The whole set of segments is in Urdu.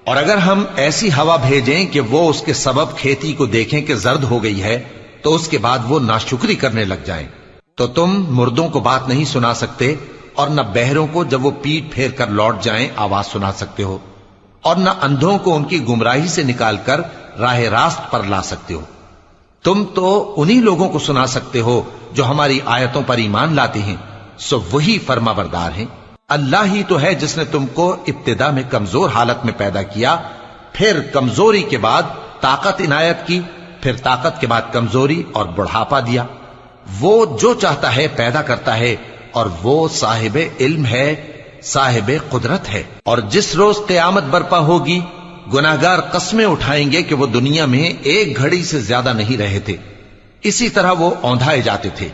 اور اگر ہم ایسی ہوا بھیجیں کہ وہ اس کے سبب کھیتی کو دیکھیں کہ زرد ہو گئی ہے تو اس کے بعد وہ ناشکری کرنے لگ جائیں، تو تم مردوں کو بات نہیں سنا سکتے اور نہ بہروں کو جب وہ پیٹ پھیر کر لوٹ جائیں آواز سنا سکتے ہو، اور نہ اندھوں کو ان کی گمراہی سے نکال کر راہ راست پر لا سکتے ہو۔ تم تو انہی لوگوں کو سنا سکتے ہو جو ہماری آیتوں پر ایمان لاتے ہیں، سو وہی فرما بردار ہیں۔ اللہ ہی تو ہے جس نے تم کو ابتدا میں کمزور حالت میں پیدا کیا، پھر کمزوری کے بعد طاقت عنایت کی، پھر طاقت کے بعد کمزوری اور بڑھاپا دیا۔ وہ جو چاہتا ہے پیدا کرتا ہے، اور وہ صاحب علم ہے، صاحب قدرت ہے۔ اور جس روز قیامت برپا ہوگی گناہگار قسمیں اٹھائیں گے کہ وہ دنیا میں ایک گھڑی سے زیادہ نہیں رہے تھے، اسی طرح وہ اوندھائے جاتے تھے۔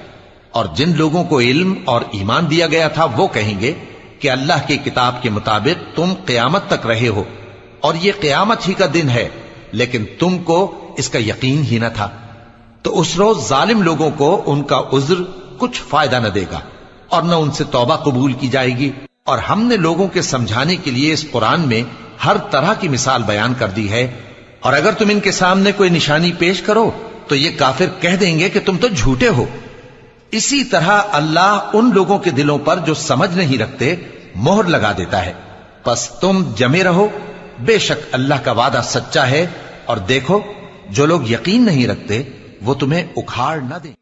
اور جن لوگوں کو علم اور ایمان دیا گیا تھا وہ کہیں گے کہ اللہ کی کتاب کے مطابق تم قیامت تک رہے ہو، اور یہ قیامت ہی کا دن ہے، لیکن تم کو اس کا یقین ہی نہ تھا۔ تو اس روز ظالم لوگوں کو ان کا عذر کچھ فائدہ نہ دے گا، اور نہ ان سے توبہ قبول کی جائے گی۔ اور ہم نے لوگوں کے سمجھانے کے لیے اس قرآن میں ہر طرح کی مثال بیان کر دی ہے، اور اگر تم ان کے سامنے کوئی نشانی پیش کرو تو یہ کافر کہہ دیں گے کہ تم تو جھوٹے ہو۔ اسی طرح اللہ ان لوگوں کے دلوں پر جو سمجھ نہیں رکھتے مہر لگا دیتا ہے۔ پس تم جمے رہو، بے شک اللہ کا وعدہ سچا ہے، اور دیکھو جو لوگ یقین نہیں رکھتے وہ تمہیں اکھاڑ نہ دیں۔